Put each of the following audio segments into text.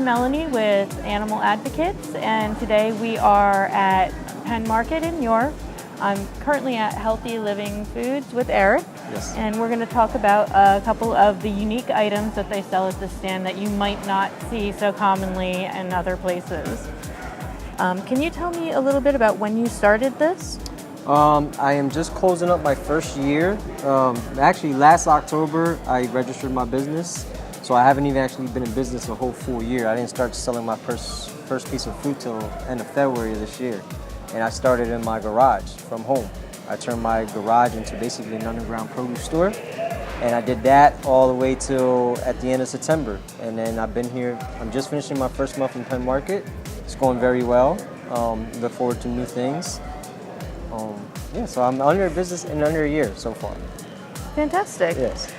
I'm Melanie with Animal Advocates, and today we are at Penn Market in York. I'm currently at Healthy Living Foods with Eric, Yes. and we're going to talk about a couple of the unique items that they sell at the stand that you might not see so commonly in other places. Can you tell me a little bit about when you started this? I am just closing up my first year. Actually, last October, I registered my business, so I haven't even actually been in business a whole full year. I didn't start selling my first piece of fruit till end of February this year, and I started in my garage from home. I turned my garage into basically an underground produce store, and I did that all the way till at the end of September. And then I've been here. I'm just finishing my first month in Penn Market. It's going very well. Look forward to new things. Yeah, so I'm under business in under a year so far. Fantastic. Yes.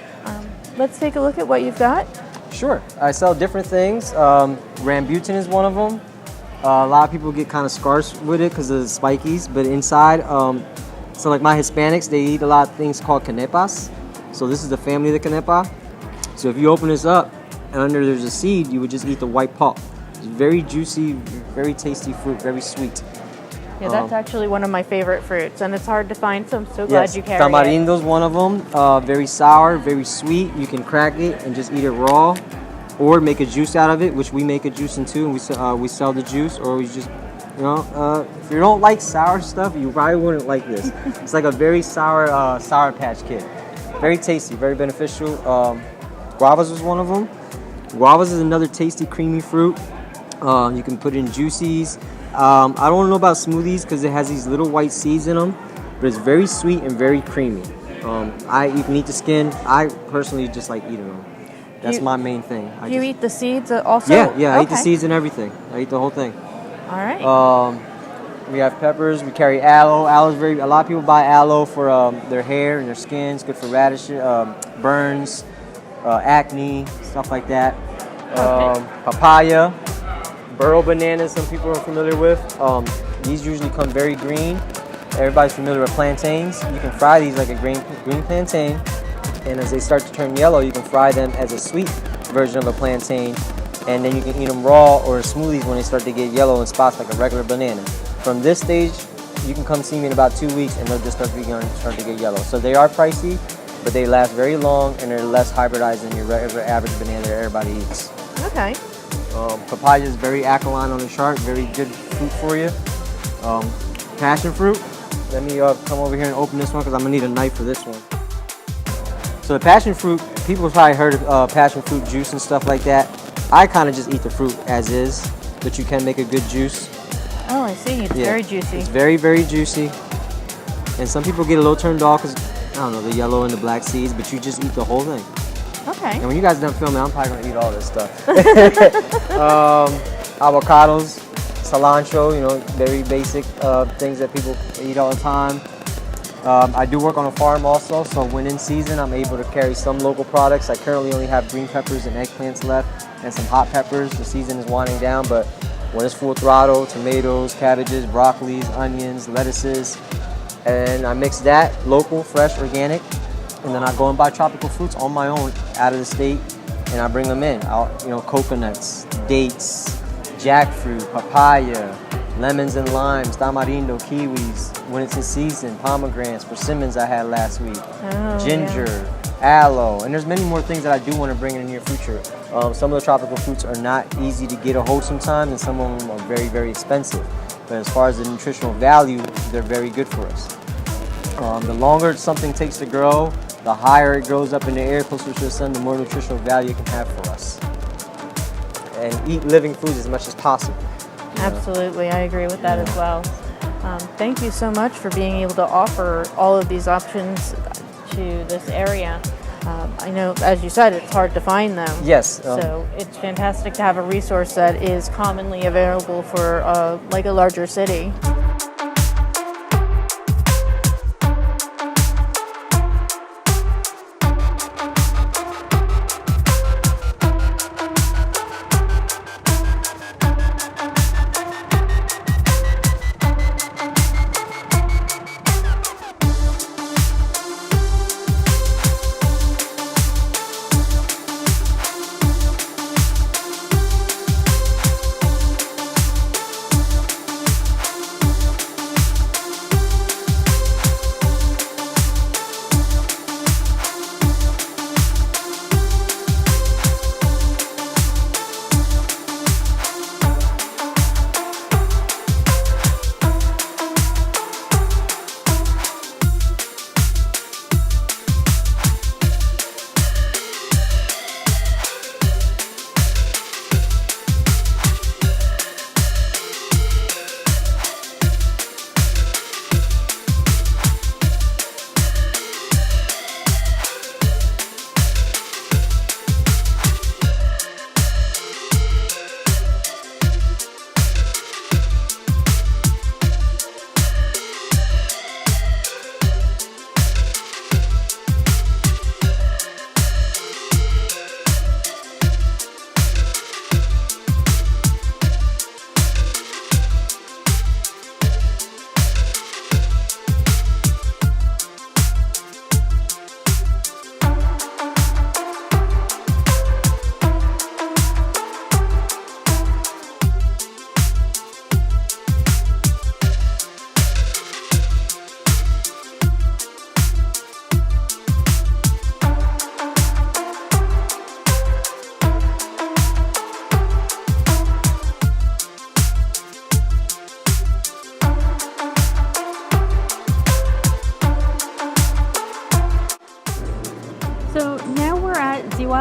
Let's take a look at what you've got. Sure. I sell different things. Rambutan is one of them. A lot of people get kind of scarce with it because of the spikies, but inside, so like my Hispanics, they eat a lot of things called canepas. So this is the family of the canepa. So if you open this up and under there's a seed, you would just eat the white pulp. It's very juicy, very tasty fruit, very sweet. Yeah, that's actually one of my favorite fruits, and it's hard to find, so I'm so glad you carry it. Tamarindo's one of them. Very sour, very sweet. You can crack it and just eat it raw, or make a juice out of it, which we make a juice in too, and we sell the juice, or we just, if you don't like sour stuff, you probably wouldn't like this. It's like a very sour Sour Patch Kid. Very tasty, very beneficial. Guavas is one of them. Guavas is another tasty, creamy fruit. You can put in juices. I don't know about smoothies because it has these little white seeds in them, but it's very sweet and very creamy. You can eat the skin. I personally just like eating them. That's my main thing. You eat the seeds also? Yeah, I eat the seeds and everything. I eat the whole thing. All right. We have peppers. We carry aloe. Aloe's a lot of people buy aloe for their hair and their skin. It's good for radishes, burns, acne, stuff like that. Papaya. Burro bananas, some people are familiar with. These usually come very green. Everybody's familiar with plantains. You can fry these like a green plantain, and as they start to turn yellow, you can fry them as a sweet version of a plantain, and then you can eat them raw or smoothies when they start to get yellow in spots like a regular banana. From this stage, you can come see me in about 2 weeks, and they'll just start to get yellow. So they are pricey, but they last very long, and they're less hybridized than your regular average banana that everybody eats. Okay. Papaya is very alkaline on the chart, very good fruit for you. Passion fruit, let me come over here and open this one because I'm gonna need a knife for this one. So the passion fruit, people have probably heard of passion fruit juice and stuff like that. I kind of just eat the fruit as is, but you can make a good juice. Oh, I see. It's very juicy. It's very, very juicy. And some people get a little turned off because, I don't know, the yellow and the black seeds, but you just eat the whole thing. Okay. And when you guys are done filming, I'm probably gonna eat all this stuff. Avocados, cilantro, very basic things that people eat all the time. I do work on a farm also, so when in season, I'm able to carry some local products. I currently only have green peppers and eggplants left, and some hot peppers. The season is winding down, but when it's full throttle, tomatoes, cabbages, broccolis, onions, lettuces, and I mix that, local, fresh, organic, and then I go and buy tropical fruits on my own out of the state, and I bring them in. Coconuts, dates, jackfruit, papaya, lemons and limes, tamarindo, kiwis, when it's in season, pomegranates, persimmons I had last week, ginger, aloe, and there's many more things that I do want to bring in the near future. Some of the tropical fruits are not easy to get a hold sometimes, and some of them are very, very expensive. But as far as the nutritional value, they're very good for us. The longer something takes to grow, the higher it grows up in the air, closer to the sun, the more nutritional value it can have for us. And eat living foods as much as possible. Absolutely, I agree with that as well. Thank you so much for being able to offer all of these options to this area. I know, as you said, it's hard to find them. Yes. So it's fantastic to have a resource that is commonly available for like a larger city.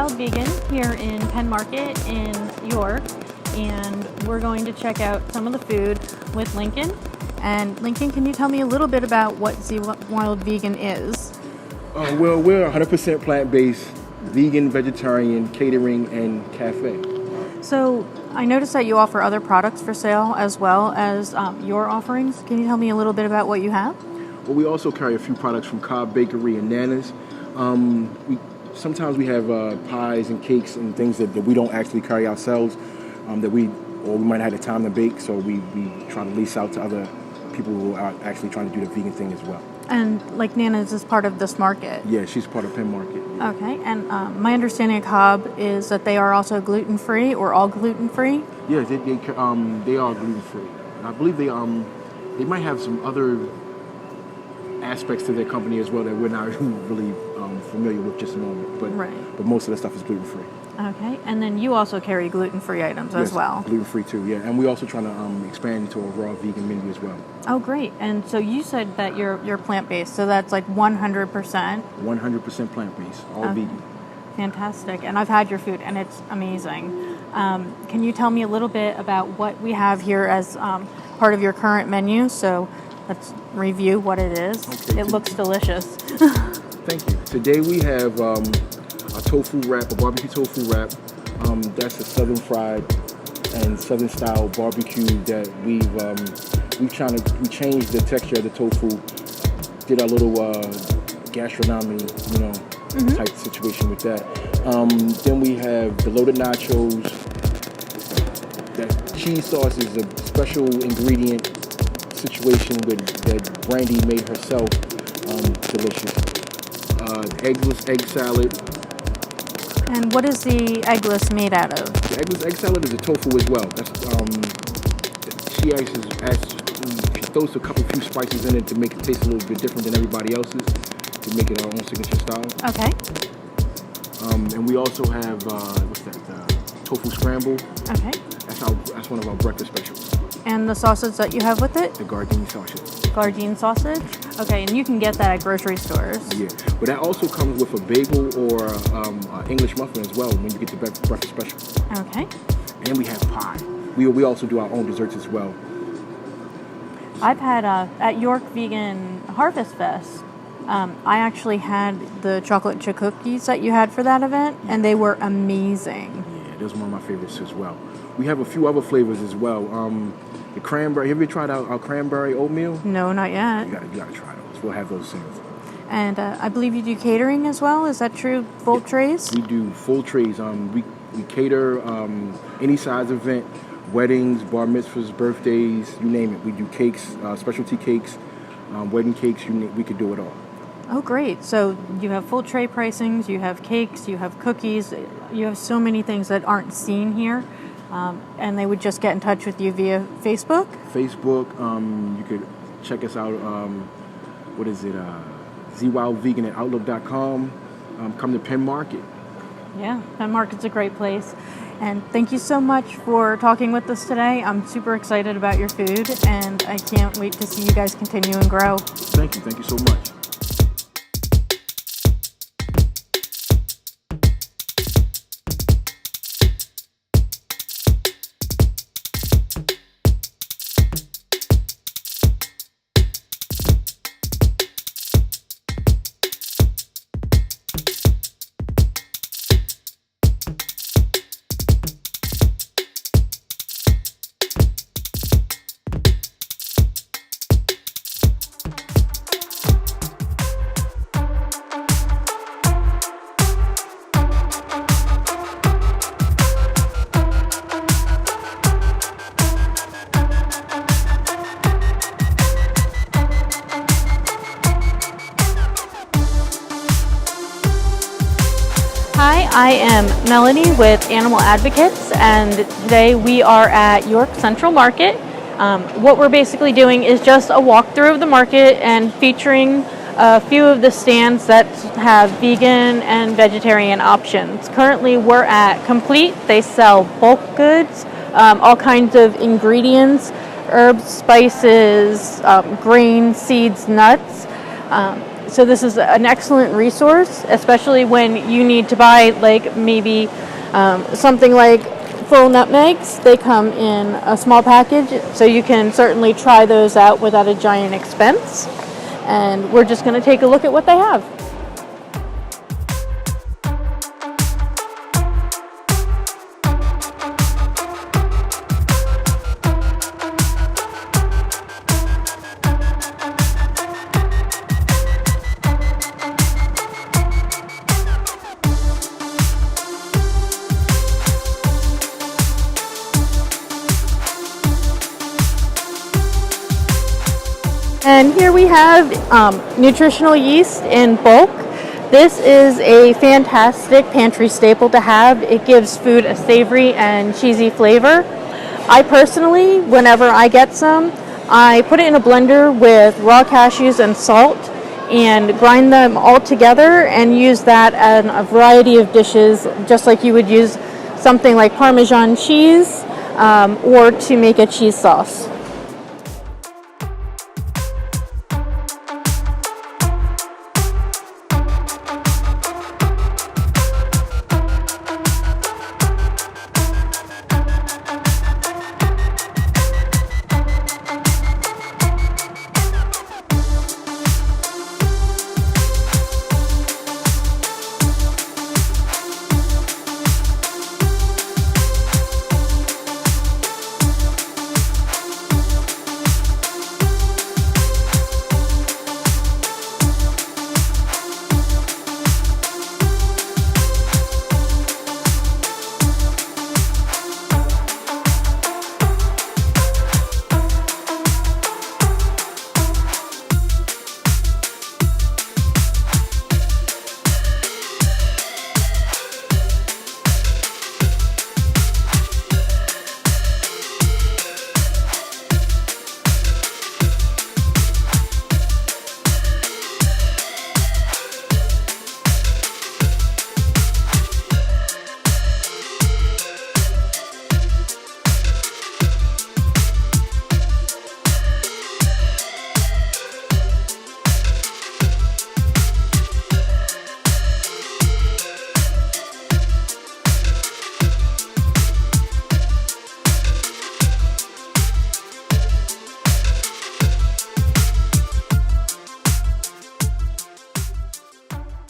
Wild Vegan here in Penn Market in York, and we're going to check out some of the food with Lincoln. And Lincoln, can you tell me a little bit about what Z Wild Vegan is? Well, we're 100% plant-based, vegan, vegetarian, catering, and cafe. So I noticed that you offer other products for sale as well as your offerings. Can you tell me a little bit about what you have? Well, we also carry a few products from Cobb Bakery and Nana's. Sometimes we have pies and cakes and things that we don't actually carry ourselves, or we might have the time to bake, so we try to lease out to other people who are actually trying to do the vegan thing as well. And like Nana's is part of this market? Yeah, she's part of Penn Market. Okay, and my understanding of Cobb is that they are also gluten-free or all gluten-free? Yeah, they are gluten-free. I believe they might have some other aspects to their company as well that we're not really familiar with just a moment, but most of the stuff is gluten-free. Okay, and then you also carry gluten-free items as well? Gluten-free too, yeah, and we're also trying to expand into a raw vegan menu as well. Oh, great, and so you said that you're plant-based, so that's like 100%? 100% plant-based, all vegan. Fantastic, and I've had your food and it's amazing. Can you tell me a little bit about what we have here as part of your current menu? So let's review what it is. Okay, it looks delicious. Thank you. Today we have a tofu wrap, a barbecue tofu wrap. That's a southern fried and southern style barbecue that we changed the texture of the tofu, did our little gastronomy, type situation with that. Then we have the loaded nachos. That cheese sauce is a special ingredient situation that Brandy made herself. Delicious. Eggless egg salad. And what is the eggless made out of? The eggless egg salad is a tofu as well. That's she throws a few spices in it to make it taste a little bit different than everybody else's, to make it our own signature style. Okay. And we also have tofu scramble. Okay. That's one of our breakfast specials. And the sausage that you have with it? The Gardein sausage. Gardein sausage? Okay, and you can get that at grocery stores. Yeah, but that also comes with a bagel or an English muffin as well when you get the breakfast special. Okay. And we have pie. We also do our own desserts as well. I've had at York Vegan Harvest Fest, I actually had the chocolate chip cookies that you had for that event, and they were amazing. Yeah, those are one of my favorites as well. We have a few other flavors as well. The cranberry. Have you tried our cranberry oatmeal? No, not yet. You gotta try those. We'll have those soon. And I believe you do catering as well. Is that true? Full trays? We do full trays. We cater any size event, weddings, bar mitzvahs, birthdays, you name it. We do cakes, specialty cakes, wedding cakes. We could do it all. Oh, great. So you have full tray pricings, you have cakes, you have cookies, you have so many things that aren't seen here. And they would just get in touch with you via Facebook? Facebook. You could check us out. What is it? ZWildVegan at Outlook.com. Come to Penn Market. Yeah, Penn Market's a great place. And thank you so much for talking with us today. I'm super excited about your food, and I can't wait to see you guys continue and grow. Thank you. Thank you so much. Hi, I am Melanie with Animal Advocates, and today we are at York Central Market. What we're basically doing is just a walkthrough of the market and featuring a few of the stands that have vegan and vegetarian options. Currently we're at Complete. They sell bulk goods, all kinds of ingredients, herbs, spices, grains, seeds, nuts. So this is an excellent resource, especially when you need to buy like maybe something like full nutmegs. They come in a small package, so you can certainly try those out without a giant expense. And we're just going to take a look at what they have. And here we have nutritional yeast in bulk. This is a fantastic pantry staple to have. It gives food a savory and cheesy flavor. I personally, whenever I get some, I put it in a blender with raw cashews and salt and grind them all together and use that in a variety of dishes, just like you would use something like Parmesan cheese or to make a cheese sauce.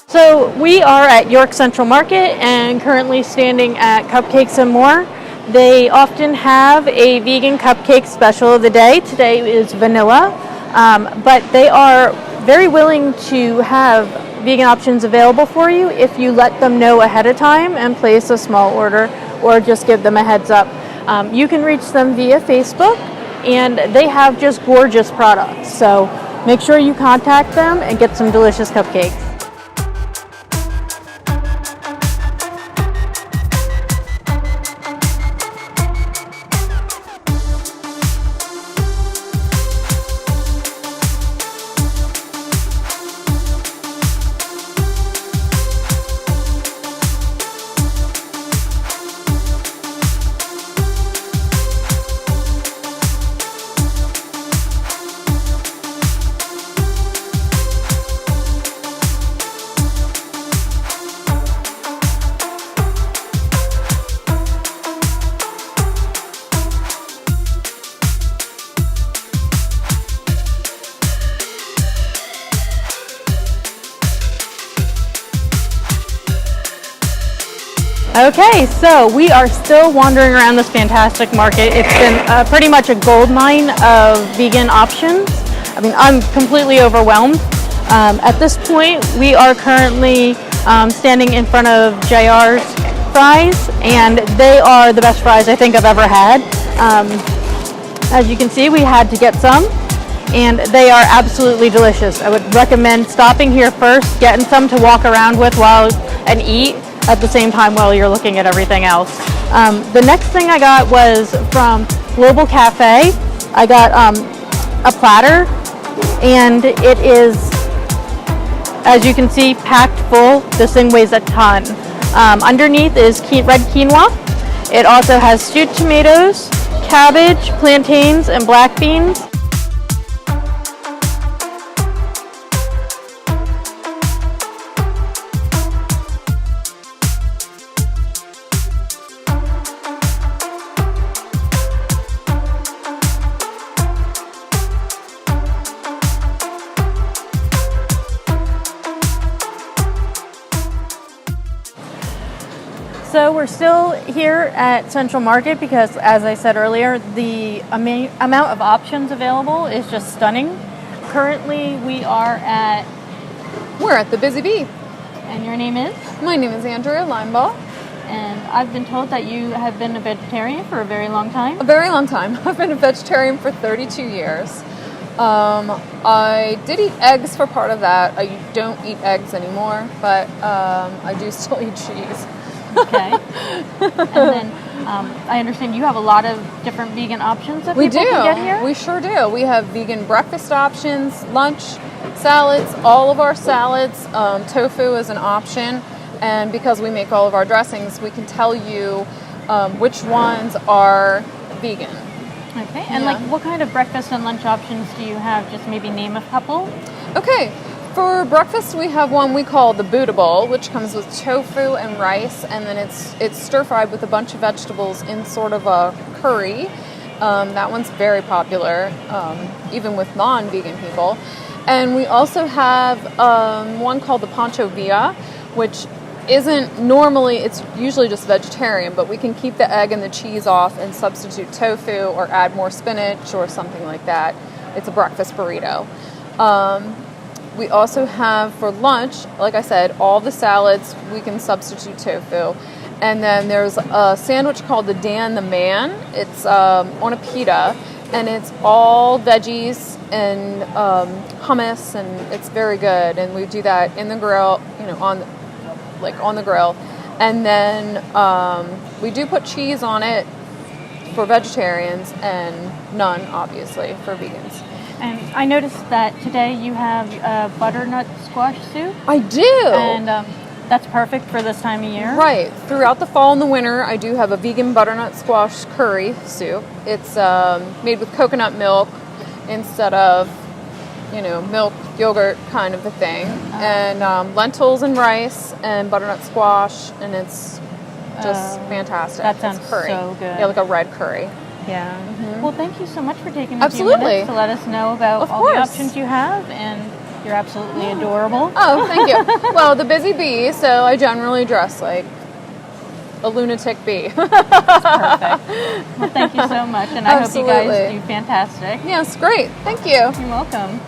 So we are at York Central Market and currently standing at Cupcakes and More. They often have a vegan cupcake special of the day. Today is vanilla, but they are very willing to have vegan options available for you if you let them know ahead of time and place a small order or just give them a heads up. You can reach them via Facebook and they have just gorgeous products. So make sure you contact them and get some delicious cupcakes. Okay, so we are still wandering around this fantastic market. It's been pretty much a gold mine of vegan options. I mean, I'm completely overwhelmed. At this point, we are currently standing in front of JR's fries, and they are the best fries I think I've ever had. As you can see, we had to get some, and they are absolutely delicious. I would recommend stopping here first, getting some to walk around with and eat at the same time while you're looking at everything else. The next thing I got was from Global Cafe. I got a platter, and it is, as you can see, packed full. This thing weighs a ton. Underneath is red quinoa. It also has stewed tomatoes, cabbage, plantains, and black beans. we're still here at Central Market because, as I said earlier, the amount of options available is just stunning. Currently, We're at the Busy Bee. and your name is? My name is Andrea Linebaugh. And I've been told that you have been a vegetarian for a very long time. A very long time. I've been a vegetarian for 32 years. I did eat eggs for part of that. I don't eat eggs anymore, but I do still eat cheese. Okay. And then I understand you have a lot of different vegan options that people can get here? We sure do. We have vegan breakfast options, lunch, salads, all of our salads. Tofu is an option. And because we make all of our dressings, we can tell you which ones are vegan. Okay. And like what kind of breakfast and lunch options do you have? Just maybe name a couple. Okay. For breakfast, we have one we call the Buddha Bowl, which comes with tofu and rice, and then it's stir-fried with a bunch of vegetables in sort of a curry. That one's very popular, even with non-vegan people. And we also have one called the Pancho Villa, which isn't normally, it's usually just vegetarian, but we can keep the egg and the cheese off and substitute tofu or add more spinach or something like that. It's a breakfast burrito. We also have for lunch, like I said, all the salads, we can substitute tofu. And then there's a sandwich called the Dan the Man. It's on a pita, and it's all veggies and hummus, and it's very good. And we do that in the grill, on the grill. And then we do put cheese on it for vegetarians and none, obviously, for vegans. And I noticed that today you have butternut squash soup. I do. And that's perfect for this time of year. Right. Throughout the fall and the winter, I do have a vegan butternut squash curry soup. It's made with coconut milk instead of, milk, yogurt kind of a thing. And lentils and rice and butternut squash, and it's just fantastic. That sounds it's curry. so good. Yeah, like a red curry. Yeah. Well, thank you so much for taking a few Absolutely. minutes to let us know about Of all the course. options you have, and you're absolutely adorable. Oh, thank you. Well, the Busy Bee, so I generally dress like a lunatic bee. Perfect. Well, thank you so much, and I hope you guys Absolutely. do fantastic. Yes, great. Thank you. You're welcome.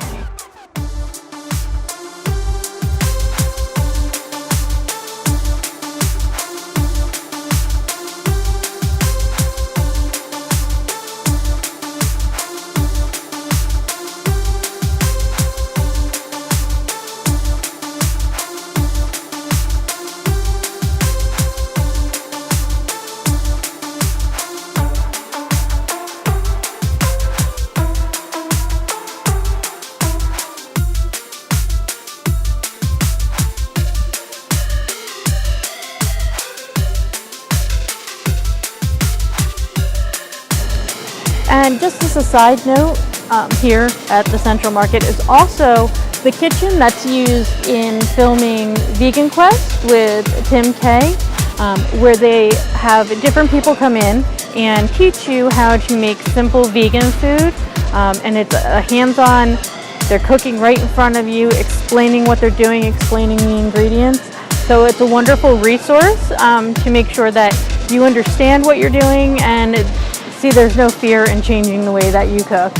And just as a side note, here at the Central Market is also the kitchen that's used in filming Vegan Quest with Tim Kay, where they have different people come in and teach you how to make simple vegan food. And it's a hands-on, they're cooking right in front of you, explaining what they're doing, explaining the ingredients. So it's a wonderful resource to make sure that you understand what you're doing and see there's no fear in changing the way that you cook.